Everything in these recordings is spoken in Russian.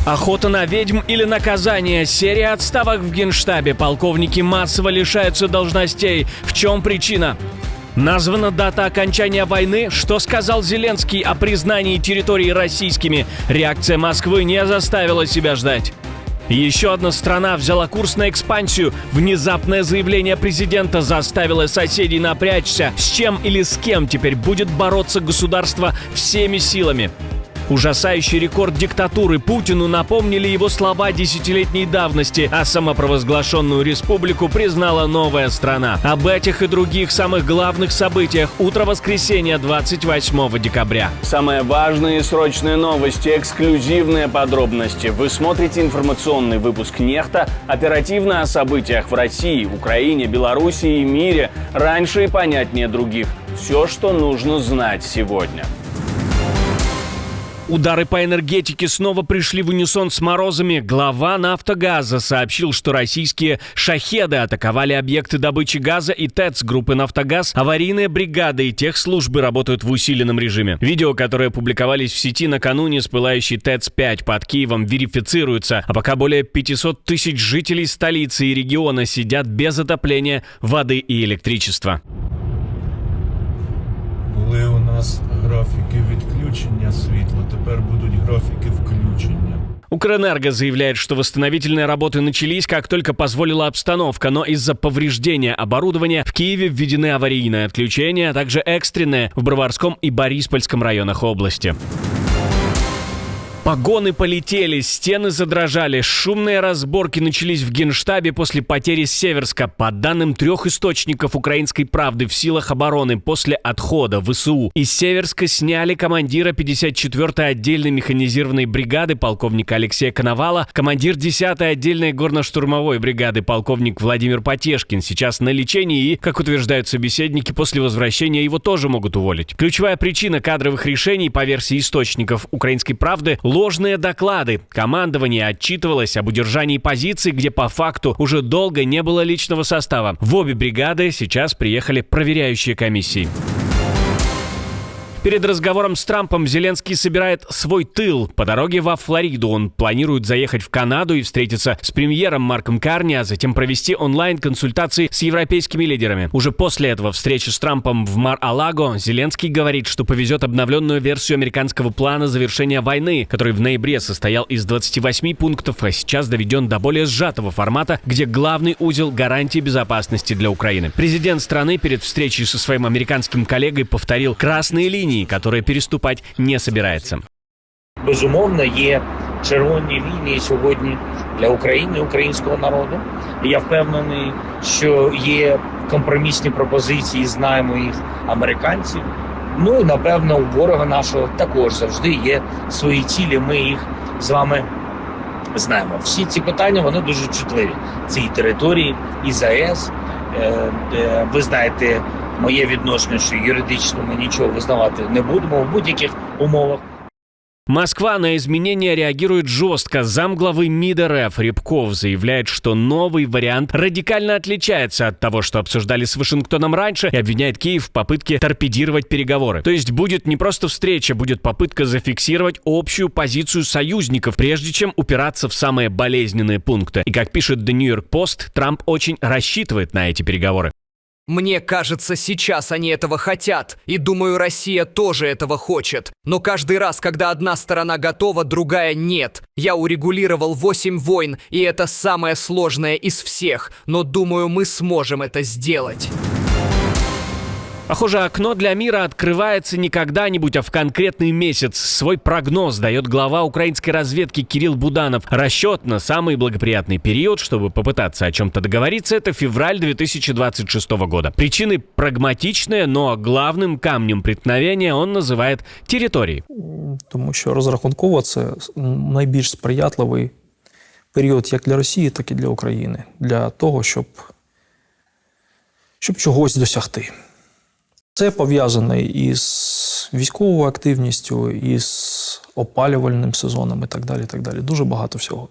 Охота на ведьм или наказание? Серия отставок в Генштабе. Полковники массово лишаются должностей. В чем причина? Названа дата окончания войны? Что сказал Зеленский о признании территорий российскими? Реакция Москвы не заставила себя ждать. Еще одна страна взяла курс на экспансию. Внезапное заявление президента заставило соседей напрячься. С чем или с кем теперь будет бороться государство всеми силами? Ужасающий рекорд диктатуры. Путину напомнили его слова десятилетней давности, а самопровозглашенную республику признала новая страна. Об этих и других самых главных событиях утро воскресенья 28 декабря. Самые важные и срочные новости, эксклюзивные подробности. Вы смотрите информационный выпуск «Нехта» оперативно о событиях в России, Украине, Белоруссии и мире. Раньше и понятнее других. Все, что нужно знать сегодня. Удары по энергетике снова пришли в унисон с морозами. Глава «Нафтогаза» сообщил, что российские «Шахеды» атаковали объекты добычи газа и ТЭЦ группы «Нафтогаз». Аварийные бригады и техслужбы работают в усиленном режиме. Видео, которые публиковались в сети накануне с пылающей ТЭЦ-5 под Киевом, верифицируются. А пока более 500 тысяч жителей столицы и региона сидят без отопления, воды и электричества. Були у нас графіки відключення світла, тепер будуть графіки включення. Укрэнерго заявляет, что восстановительные работы начались, как только позволила обстановка, но из-за повреждения оборудования в Киеве введены аварийные отключения, а также экстренные в Броварском и Бориспольском районах области. Погоны полетели, стены задрожали, шумные разборки начались в Генштабе после потери Северска. По данным 3 источников «Украинской правды», в силах обороны после отхода ВСУ из Северска сняли командира 54-й отдельной механизированной бригады полковника Алексея Коновала, командир 10-й отдельной горно-штурмовой бригады полковник Владимир Потешкин сейчас на лечении и, как утверждают собеседники, после возвращения его тоже могут уволить. Ключевая причина кадровых решений, по версии источников «Украинской правды», ложные доклады. Командование отчитывалось об удержании позиций, где по факту уже долго не было личного состава. В обе бригады сейчас приехали проверяющие комиссии. Перед разговором с Трампом Зеленский собирает свой тыл. По дороге во Флориду он планирует заехать в Канаду и встретиться с премьером Марком Карни, а затем провести онлайн-консультации с европейскими лидерами. Уже после этого встречи с Трампом в Мар-а-Лаго Зеленский говорит, что повезет обновленную версию американского плана завершения войны, который в ноябре состоял из 28 пунктов, а сейчас доведен до более сжатого формата, где главный узел – гарантии безопасности для Украины. Президент страны перед встречей со своим американским коллегой повторил красные линии, которые переступать не собирается. Безумовно, є червоні лінії сьогодні для України, українського народу. Я впевнений, що є компромісні пропозиції, знаємо їх американців. Ну і, напевно, у ворога нашого також завжди є свої цілі, ми їх з вами знаємо. Всі ці питання, вони дуже чутливі. Це і території, і ЗАЕС. Ви знаєте, моє відношення, що юридично ми нічого визнавати не будемо в будь-яких умовах. Москва на изменения реагирует жестко. Замглавы МИД РФ Рябков заявляет, что новый вариант радикально отличается от того, что обсуждали с Вашингтоном раньше, и обвиняет Киев в попытке торпедировать переговоры. То есть будет не просто встреча, будет попытка зафиксировать общую позицию союзников, прежде чем упираться в самые болезненные пункты. И как пишет The New York Post, Трамп очень рассчитывает на эти переговоры. Мне кажется, сейчас они этого хотят, и думаю, Россия тоже этого хочет. Но каждый раз, когда одна сторона готова, другая нет. Я урегулировал 8 войн, и это самое сложное из всех, но думаю, мы сможем это сделать. Похоже, окно для мира открывается не когда-нибудь, а в конкретный месяц. Свой прогноз дает глава украинской разведки Кирилл Буданов. Расчет на самый благоприятный период, чтобы попытаться о чем-то договориться, это февраль 2026 года. Причины прагматичные, но главным камнем преткновения он называет территории. Тому що розрахунково це найбільш сприятливий період як для Росії, так і для України. Для того, щоб чогось досягти. Це пов'язане із військовою активністю, із опалювальним сезоном і так далі, і так далі. Дуже багато всього.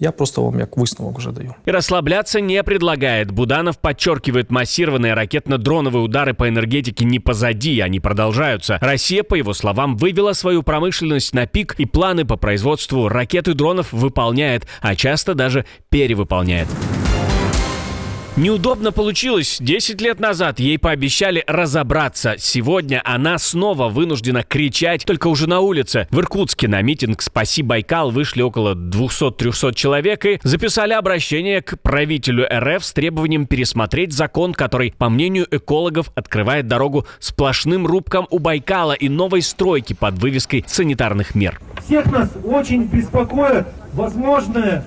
Я просто вам як висновок вже даю. И расслабляться не предлагает. Буданов подчеркивает, массированные ракетно-дроновые удары по энергетике не позади, они продолжаются. Россия, по его словам, вывела свою промышленность на пик и планы по производству ракет и дронов выполняет, а часто даже перевыполняет. Неудобно получилось. 10 лет назад ей пообещали разобраться. Сегодня она снова вынуждена кричать, только уже на улице. В Иркутске на митинг «Спаси Байкал» вышли около 200-300 человек и записали обращение к правителю РФ с требованием пересмотреть закон, который, по мнению экологов, открывает дорогу сплошным рубкам у Байкала и новой стройки под вывеской санитарных мер. Всех нас очень беспокоят возможные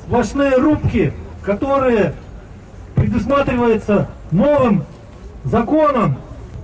сплошные рубки, которые предусматривается новым законом.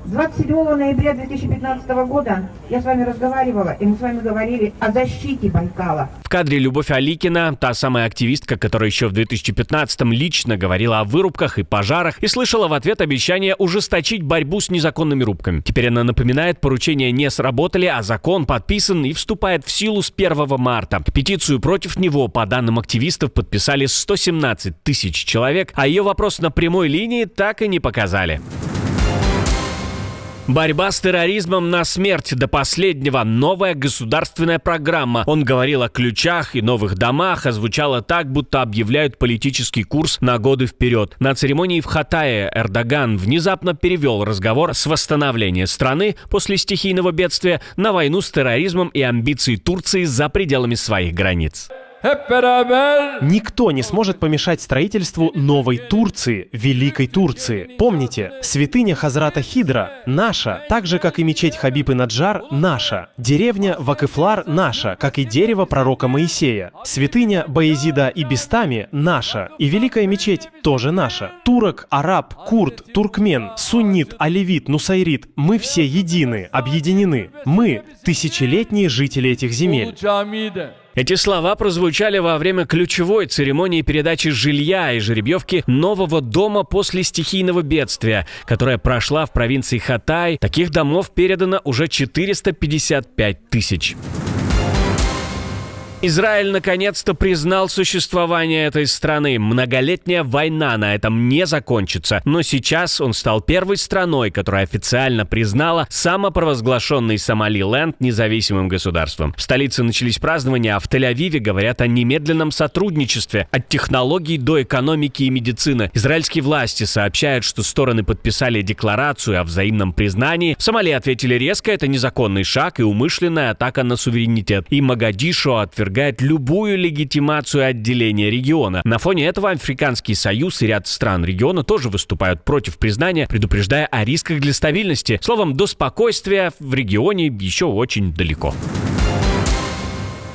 27 ноября 2015 года я с вами разговаривала, и мы с вами говорили о защите Байкала. В кадре Любовь Аликина, та самая активистка, которая еще в 2015-м лично говорила о вырубках и пожарах и слышала в ответ обещание ужесточить борьбу с незаконными рубками. Теперь она напоминает, поручения не сработали, а закон подписан и вступает в силу с 1 марта. Петицию против него, по данным активистов, подписали 117 тысяч человек, а ее вопрос на прямой линии так и не показали. Борьба с терроризмом на смерть до последнего. Новая государственная программа. Он говорил о ключах и новых домах, а звучало так, будто объявляют политический курс на годы вперед. На церемонии в Хатае Эрдоган внезапно перевел разговор с восстановления страны после стихийного бедствия на войну с терроризмом и амбиции Турции за пределами своих границ. Никто не сможет помешать строительству новой Турции, Великой Турции. Помните, святыня Хазрата Хидра наша, так же, как и мечеть Хабиб и Наджар наша. Деревня Вакыфлар наша, как и дерево пророка Моисея. Святыня Баязида и Бестами наша. И Великая мечеть тоже наша. Турок, араб, курд, туркмен, суннит, алевит, нусайрит. Мы все едины, объединены. Мы – тысячелетние жители этих земель. Эти слова прозвучали во время ключевой церемонии передачи жилья и жеребьевки нового дома после стихийного бедствия, которая прошла в провинции Хатай. Таких домов передано уже 455 тысяч. Израиль наконец-то признал существование этой страны. Многолетняя война на этом не закончится. Но сейчас он стал первой страной, которая официально признала самопровозглашенный Сомалиленд независимым государством. В столице начались празднования, а в Тель-Авиве говорят о немедленном сотрудничестве, от технологий до экономики и медицины. Израильские власти сообщают, что стороны подписали декларацию о взаимном признании. В Сомали ответили резко, это незаконный шаг и умышленная атака на суверенитет. И Могадишо отвергает любую легитимацию отделения региона. На фоне этого Африканский союз и ряд стран региона тоже выступают против признания, предупреждая о рисках для стабильности. Словом, до спокойствия в регионе еще очень далеко.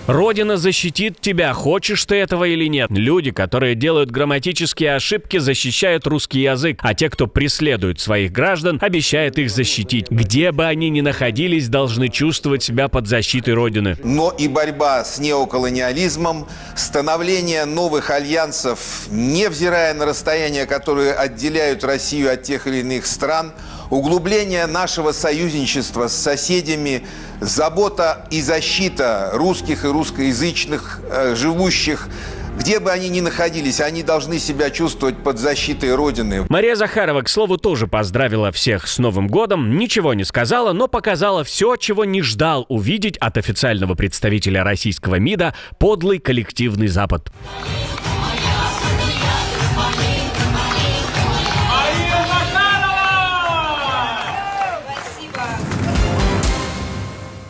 Родина защитит тебя, хочешь ты этого или нет. Люди, которые делают грамматические ошибки, защищают русский язык, а те, кто преследует своих граждан, обещают их защитить. Где бы они ни находились, должны чувствовать себя под защитой Родины. Но и борьба с неоколониализмом, становление новых альянсов, невзирая на расстояния, которые отделяют Россию от тех или иных стран, углубление нашего союзничества с соседями, забота и защита русских и русскоязычных, живущих, где бы они ни находились, они должны себя чувствовать под защитой Родины. Мария Захарова, к слову, тоже поздравила всех с Новым годом, ничего не сказала, но показала все, чего не ждал увидеть от официального представителя российского МИДа подлый коллективный Запад.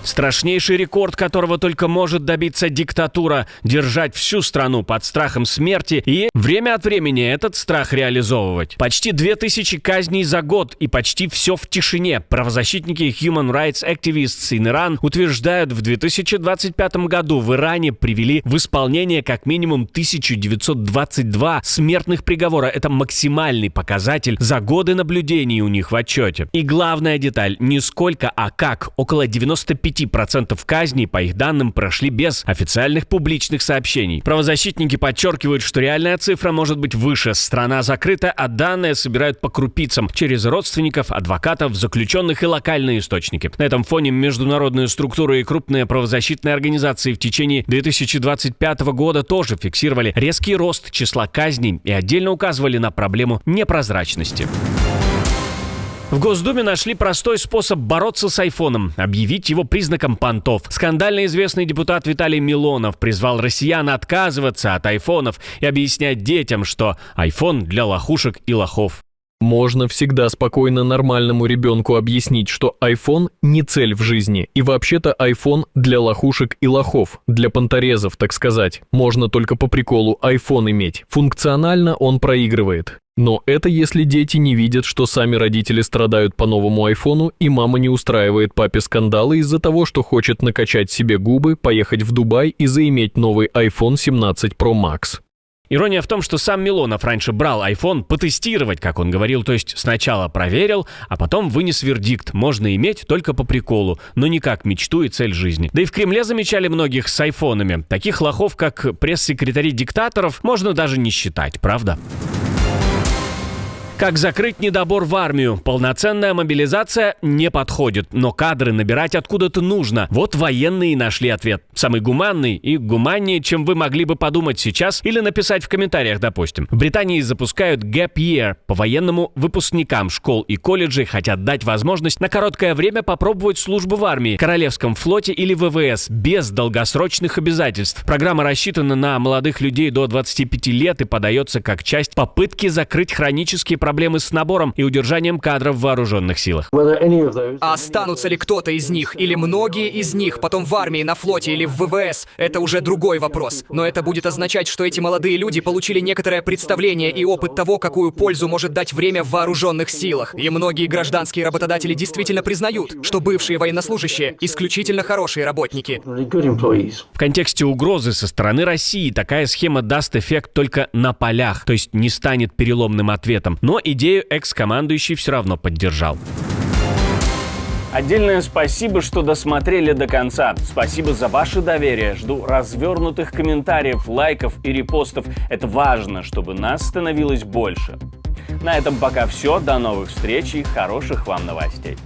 Страшнейший рекорд, которого только может добиться диктатура – держать всю страну под страхом смерти и время от времени этот страх реализовывать. Почти 2000 казней за год и почти все в тишине. Правозащитники Human Rights Activists in Iran утверждают, в 2025 году в Иране привели в исполнение как минимум 1922 смертных приговора. Это максимальный показатель за годы наблюдений у них в отчете. И главная деталь – не сколько, а как. Около 95% 30% казней, по их данным, прошли без официальных публичных сообщений. Правозащитники подчеркивают, что реальная цифра может быть выше. Страна закрыта, а данные собирают по крупицам через родственников, адвокатов, заключенных и локальные источники. На этом фоне международные структуры и крупные правозащитные организации в течение 2025 года тоже фиксировали резкий рост числа казней и отдельно указывали на проблему непрозрачности. В Госдуме нашли простой способ бороться с айфоном – объявить его признаком понтов. Скандально известный депутат Виталий Милонов призвал россиян отказываться от айфонов и объяснять детям, что айфон для лохушек и лохов. Можно всегда спокойно нормальному ребенку объяснить, что iPhone не цель в жизни. И вообще-то iPhone для лохушек и лохов. Для понторезов, так сказать. Можно только по приколу iPhone иметь. Функционально он проигрывает. Но это если дети не видят, что сами родители страдают по новому айфону, и мама не устраивает папе скандалы из-за того, что хочет накачать себе губы, поехать в Дубай и заиметь новый iPhone 17 Pro Max. Ирония в том, что сам Милонов раньше брал iPhone потестировать, как он говорил, то есть сначала проверил, а потом вынес вердикт. Можно иметь только по приколу, но не как мечту и цель жизни. Да и в Кремле замечали многих с айфонами. Таких лохов, как пресс-секретари диктаторов, можно даже не считать, правда? Как закрыть недобор в армию? Полноценная мобилизация не подходит, но кадры набирать откуда-то нужно. Вот военные нашли ответ. Самый гуманный и гуманнее, чем вы могли бы подумать сейчас или написать в комментариях, допустим. В Британии запускают Gap Year. По-военному выпускникам школ и колледжей хотят дать возможность на короткое время попробовать службу в армии, Королевском флоте или ВВС, без долгосрочных обязательств. Программа рассчитана на молодых людей до 25 лет и подается как часть попытки закрыть хронические проблемы с набором и удержанием кадров в вооруженных силах. А останутся ли кто-то из них или многие из них потом в армии, на флоте или в ВВС, это уже другой вопрос. Но это будет означать, что эти молодые люди получили некоторое представление и опыт того, какую пользу может дать время в вооруженных силах. И многие гражданские работодатели действительно признают, что бывшие военнослужащие исключительно хорошие работники. В контексте угрозы со стороны России такая схема даст эффект только на полях, то есть не станет переломным ответом. Но идею экс-командующий все равно поддержал. Отдельное спасибо, что досмотрели до конца. Спасибо за ваше доверие. Жду развернутых комментариев, лайков и репостов. Это важно, чтобы нас становилось больше. На этом пока все. До новых встреч и хороших вам новостей.